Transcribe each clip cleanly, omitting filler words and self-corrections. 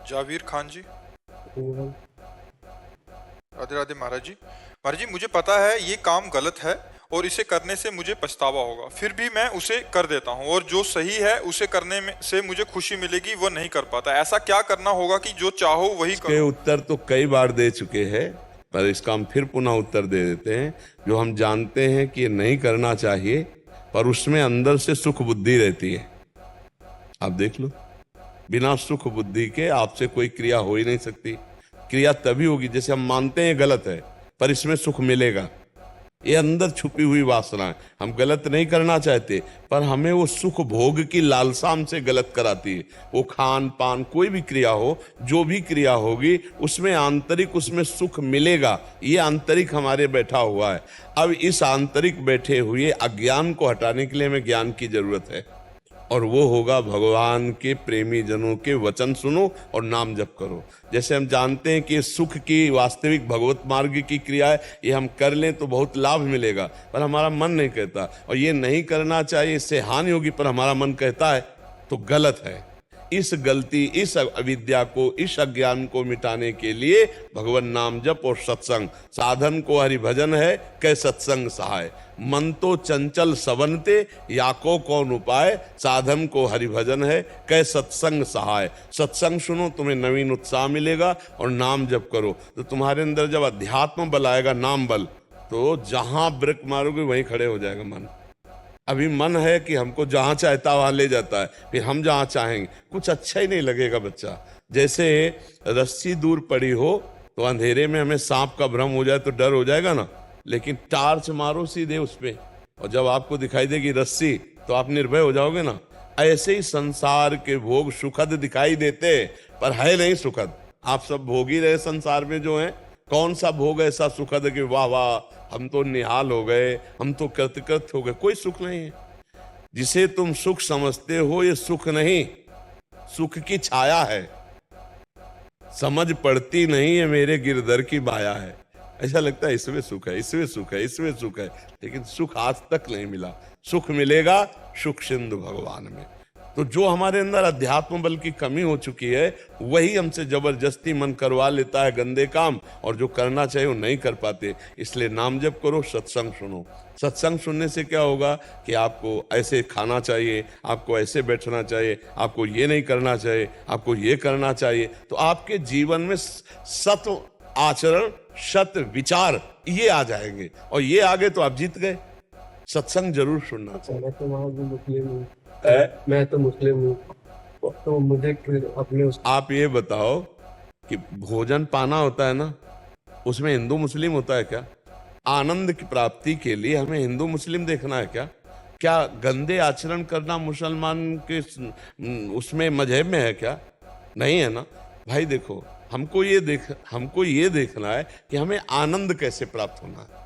जावेर खान जी। हम्म। राधे राधे महाराज जी। महाराज जी, मुझे पता है ये काम गलत है और इसे करने से मुझे पछतावा होगा, फिर भी मैं उसे कर देता हूँ, और जो सही है उसे करने में से मुझे खुशी मिलेगी वो नहीं कर पाता। ऐसा क्या करना होगा कि जो चाहो वही इसके करो? उत्तर तो कई बार दे चुके हैं, पर इसका हम फिर पुनः उत्तर दे देते हैं। जो हम जानते हैं कि ये नहीं करना चाहिए, पर उसमें अंदर से सुख बुद्धि रहती है। आप देख लो, बिना सुख बुद्धि के आपसे कोई क्रिया हो ही नहीं सकती। क्रिया तभी होगी, जैसे हम मानते हैं गलत है पर इसमें सुख मिलेगा, ये अंदर छुपी हुई वासना है। हम गलत नहीं करना चाहते, पर हमें वो सुख भोग की लालसा हमसे गलत कराती है। वो खान पान कोई भी क्रिया हो, जो भी क्रिया होगी उसमें आंतरिक उसमें सुख मिलेगा, ये आंतरिक हमारे बैठा हुआ है। अब इस आंतरिक बैठे हुए अज्ञान को हटाने के लिए हमें ज्ञान की जरूरत है, और वो होगा भगवान के प्रेमी जनों के वचन सुनो और नाम जप करो। जैसे हम जानते हैं कि सुख की वास्तविक भगवत मार्ग की क्रिया है, ये हम कर लें तो बहुत लाभ मिलेगा, पर हमारा मन नहीं कहता, और ये नहीं करना चाहिए, इससे हानि होगी, पर हमारा मन कहता है, तो गलत है। इस गलती, इस अविद्या को, इस अज्ञान को मिटाने के लिए भगवान नाम जप और सत्संग साधन को हरि भजन है, कै सत्संग सहाय। मन तो चंचल सवनते, याको कौन उपाय, साधन को हरि भजन है, कै सत्संग सहाय। सत्संग सुनो, तुम्हें नवीन उत्साह मिलेगा, और नाम जप करो तो तुम्हारे अंदर जब अध्यात्म बल आएगा, नाम बल, तो जहां ब्रेक मारोगे वहीं खड़े हो जाएगा मन। अभी मन है कि हमको जहां चाहता वहां ले जाता है, फिर हम जहां चाहेंगे कुछ अच्छा ही नहीं लगेगा बच्चा। जैसे रस्सी दूर पड़ी हो तो अंधेरे में हमें सांप का भ्रम हो जाए तो डर हो जाएगा ना, लेकिन टार्च मारो सीधे उस पे, और जब आपको दिखाई देगी रस्सी तो आप निर्भय हो जाओगे ना। ऐसे ही संसार के भोग सुखद दिखाई देते, पर है नहीं सुखद। आप सब भोग ही रहे संसार में जो है, कौन सा भोग ऐसा सुखद कि वाह वाह हम तो निहाल हो गए, हम तो कृतकृत हो गए, कोई सुख नहीं है। जिसे तुम सुख समझते हो ये सुख नहीं, सुख की छाया है। समझ पड़ती नहीं है मेरे गिरधर की माया है। ऐसा लगता है इसमें सुख है, इसमें सुख है, इसमें सुख है, लेकिन सुख आज तक नहीं मिला। सुख मिलेगा सुख सिंधु भगवान में। तो जो हमारे अंदर अध्यात्म बल की कमी हो चुकी है, वही हमसे जबरदस्ती मन करवा लेता है गंदे काम, और जो करना चाहिए वो नहीं कर पाते। इसलिए नाम जप करो, सत्संग सुनो। सत्संग सुनने से क्या होगा कि आपको ऐसे खाना चाहिए, आपको ऐसे बैठना चाहिए, आपको ये नहीं करना चाहिए, आपको ये करना चाहिए, तो आपके जीवन में सत आचरण, सत विचार ये आ जाएंगे, और ये आगे तो आप जीत गए। सत्संग जरूर सुनना चाहिए। मैं तो मुस्लिम हूँ, मैं तो मुस्लिम हूँ, तो मुझे अपने आप ये बताओ कि भोजन पाना होता है ना, उसमें हिंदू मुस्लिम होता है क्या? आनंद की प्राप्ति के लिए हमें हिंदू मुस्लिम देखना है क्या? क्या गंदे आचरण करना मुसलमान के उसमें मजहब में है क्या? नहीं है ना भाई। देखो, हमको ये देखना है कि हमें आनंद कैसे प्राप्त होना है।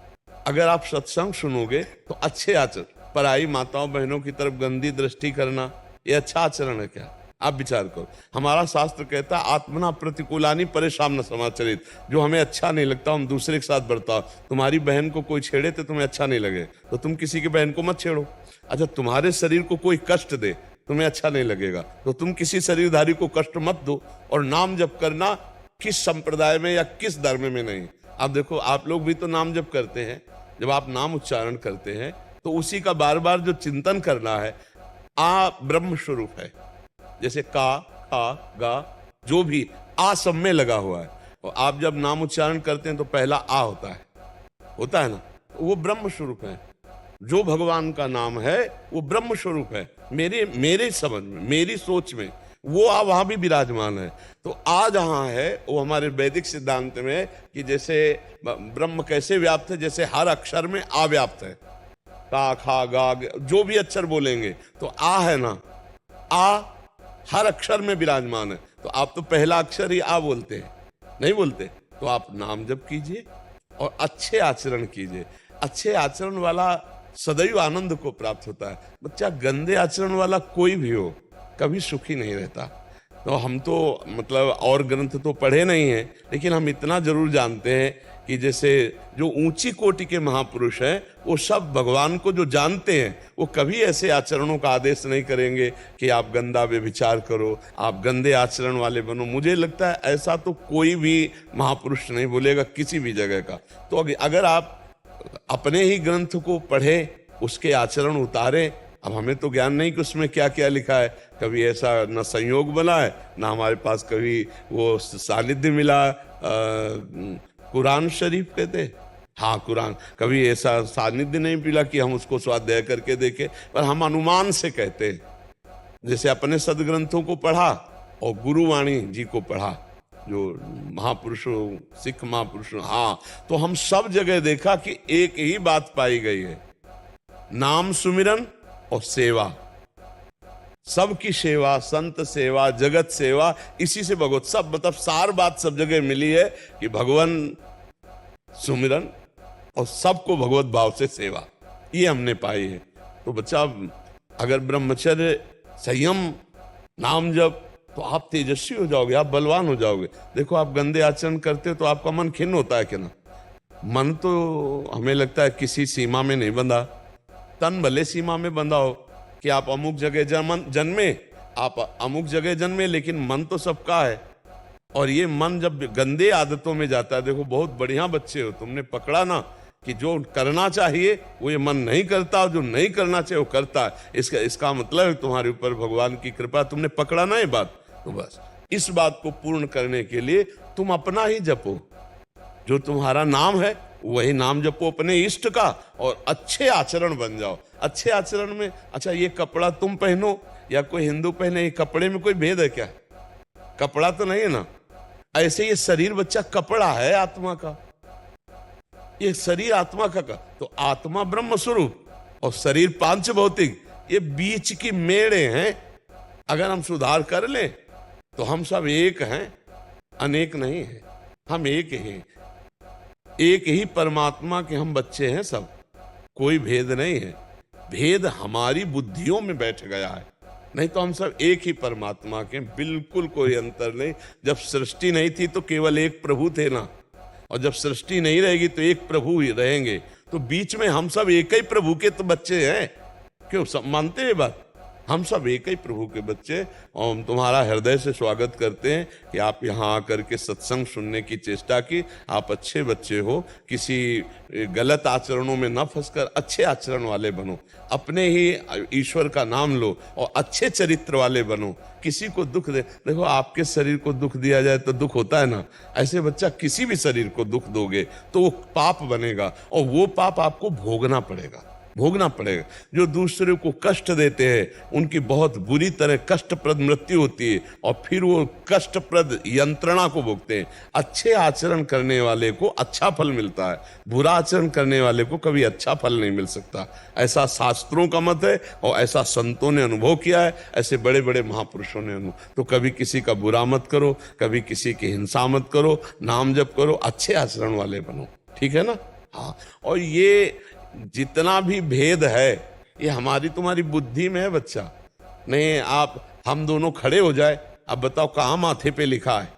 अगर आप सत्संग सुनोगे तो अच्छे आचरण, पराई माताओं बहनों की तरफ गंदी दृष्टि करना, ये अच्छा आचरण है क्या? आप विचार करो। हमारा शास्त्र कहता है आत्मना प्रतिकूलानी परेशान न समाचरित, जो हमें अच्छा नहीं लगता हम दूसरे के साथ बर्ताव। तुम्हारी बहन को कोई छेड़े तो तुम्हें अच्छा नहीं लगे, तो तुम किसी की बहन को मत छेड़ो। अच्छा, तुम्हारे शरीर को कोई कष्ट दे, तुम्हें अच्छा नहीं लगेगा, तो तुम किसी शरीरधारी को कष्ट मत दो। और नाम जप करना किस संप्रदाय में या किस धर्म में नहीं। आप देखो, आप लोग भी तो नाम जप करते हैं। जब आप नाम उच्चारण करते हैं तो उसी का बार बार जो चिंतन करना है, आ ब्रह्म स्वरूप है। जैसे का, खा, गा, जो भी आ सब में लगा हुआ है। और आप जब नाम उच्चारण करते हैं तो पहला आ होता है ना, वो ब्रह्म स्वरूप है। जो भगवान का नाम है वो ब्रह्म स्वरूप है। मेरे समझ में, मेरी सोच में वो आ वहां भी विराजमान है। तो आ जहां है वो हमारे वैदिक सिद्धांत में कि जैसे ब्रह्म कैसे व्याप्त है, जैसे हर अक्षर में आ व्याप्त है। का, खा, गा, जो भी अक्षर बोलेंगे तो आ है ना, आ हर अक्षर में विराजमान है। तो आप तो पहला अक्षर ही आ बोलते हैं, नहीं बोलते? तो आप नाम जप कीजिए और अच्छे आचरण कीजिए। अच्छे आचरण वाला सदैव आनंद को प्राप्त होता है। बच्चा गंदे आचरण वाला कोई भी हो कभी सुखी नहीं रहता। तो हम तो मतलब और ग्रंथ तो पढ़े नहीं हैं, लेकिन हम इतना जरूर जानते हैं कि जैसे जो ऊंची कोटि के महापुरुष हैं वो सब भगवान को जो जानते हैं वो कभी ऐसे आचरणों का आदेश नहीं करेंगे कि आप गंदा व्यभिचार करो, आप गंदे आचरण वाले बनो। मुझे लगता है ऐसा तो कोई भी महापुरुष नहीं बोलेगा किसी भी जगह का। तो अगर आप अपने ही ग्रंथ को पढ़े, उसके आचरण उतारे, अब हमें तो ज्ञान नहीं कि उसमें क्या क्या लिखा है, कभी ऐसा न संयोग बना है ना हमारे पास कभी वो सानिध्य मिला। कुरान शरीफ कहते, हाँ कुरान, कभी ऐसा सानिध्य नहीं मिला कि हम उसको स्वाध्याय करके देखें, पर हम अनुमान से कहते हैं। जैसे अपने सदग्रंथों को पढ़ा और गुरुवाणी जी को पढ़ा, जो महापुरुषों, सिख महापुरुषों, हाँ, तो हम सब जगह देखा कि एक ही बात पाई गई है, नाम सुमिरन और सेवा। सबकी सेवा, संत सेवा, जगत सेवा, इसी से भगवत सब मतलब सार बात सब जगह मिली है कि भगवान सुमिरन और सबको भगवत भाव से सेवा, ये हमने पाई है। तो बच्चा अगर ब्रह्मचर्य, संयम, नाम जप, तो आप तेजस्वी हो जाओगे, आप बलवान हो जाओगे। देखो आप गंदे आचरण करते हो तो आपका मन खिन्न होता है कि ना? मन तो हमें लगता है किसी सीमा में नहीं बंधा, तन भले सीमा में बंधा हो कि आप अमुक जगह जन्मे, आप अमुक जगह जन्मे, लेकिन मन तो सबका है। और ये मन जब गंदे आदतों में जाता है, देखो बहुत बढ़िया बच्चे हो, तुमने पकड़ा ना कि जो करना चाहिए वो ये मन नहीं करता और जो नहीं करना चाहिए वो करता है। इसका मतलब है तुम्हारे ऊपर भगवान की कृपा, तुमने पकड़ा ना ये बात। तो बस इस बात को पूर्ण करने के लिए तुम अपना ही जपो, जो तुम्हारा नाम है वही नाम जपो अपने इष्ट का, और अच्छे आचरण बन जाओ। अच्छे आचरण में, अच्छा ये कपड़ा तुम पहनो या कोई हिंदू पहने, ये कपड़े में कोई भेद है क्या? कपड़ा तो नहीं है ना। ऐसे ये शरीर बच्चा कपड़ा है आत्मा का, ये शरीर आत्मा का तो आत्मा ब्रह्म स्वरूप और शरीर पांच भौतिक, ये बीच की मेड़े हैं। अगर हम सुधार कर लें तो हम सब एक हैं, अनेक नहीं है, हम एक ही, एक ही परमात्मा के हम बच्चे हैं सब, कोई भेद नहीं है। भेद हमारी बुद्धियों में बैठ गया है, नहीं तो हम सब एक ही परमात्मा के, बिल्कुल कोई अंतर नहीं। जब सृष्टि नहीं थी तो केवल एक प्रभु थे ना, और जब सृष्टि नहीं रहेगी तो एक प्रभु ही रहेंगे। तो बीच में हम सब एक ही प्रभु के तो बच्चे हैं। क्यों सब मानते हैं बात? हम सब एक ही प्रभु के बच्चे। और हम तुम्हारा हृदय से स्वागत करते हैं कि आप यहाँ आकर के सत्संग सुनने की चेष्टा की। आप अच्छे बच्चे हो, किसी गलत आचरणों में न फंसकर अच्छे आचरण वाले बनो, अपने ही ईश्वर का नाम लो और अच्छे चरित्र वाले बनो। किसी को दुख दे, देखो आपके शरीर को दुख दिया जाए तो दुख होता है ना, ऐसे बच्चा किसी भी शरीर को दुख दोगे तो वो पाप बनेगा, और वो पाप आपको भोगना पड़ेगा। जो दूसरे को कष्ट देते हैं उनकी बहुत बुरी तरह कष्टप्रद मृत्यु होती है, और फिर वो कष्टप्रद यंत्रणा को भोगते हैं। अच्छे आचरण करने वाले को अच्छा फल मिलता है, बुरा आचरण करने वाले को कभी अच्छा फल नहीं मिल सकता। ऐसा शास्त्रों का मत है और ऐसा संतों ने अनुभव किया है, ऐसे बड़े बड़े महापुरुषों ने अनुभव। तो कभी किसी का बुरा मत करो, कभी किसी की हिंसा मत करो, नाम जप करो, अच्छे आचरण वाले बनो, ठीक है ना? हाँ, और ये जितना भी भेद है ये हमारी तुम्हारी बुद्धि में है बच्चा। नहीं आप हम दोनों खड़े हो जाए, अब बताओ कहाँ माथे पे लिखा है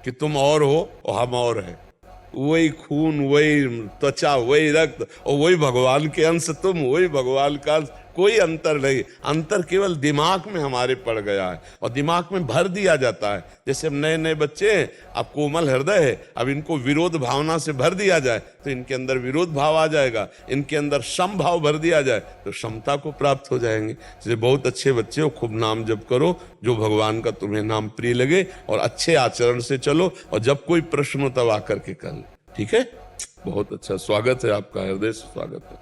कि तुम और हो और हम और है? वही खून, वही त्वचा, वही रक्त और वही भगवान के अंश तुम, वही भगवान का अंश, कोई अंतर नहीं। अंतर केवल दिमाग में हमारे पड़ गया है और दिमाग में भर दिया जाता है। जैसे अब नए नए बच्चे हैं, अब कोमल हृदय है, अब इनको विरोध भावना से भर दिया जाए तो इनके अंदर विरोध भाव आ जाएगा, इनके अंदर सम भाव भर दिया जाए तो समता को प्राप्त हो जाएंगे। इसलिए बहुत अच्छे बच्चे हो, खूब नाम जप करो, जो भगवान का तुम्हें नाम प्रिय लगे, और अच्छे आचरण से चलो, और जब कोई प्रश्न हो तब आकर के कर, ठीक है? बहुत अच्छा, स्वागत है आपका, हृदय से स्वागत है।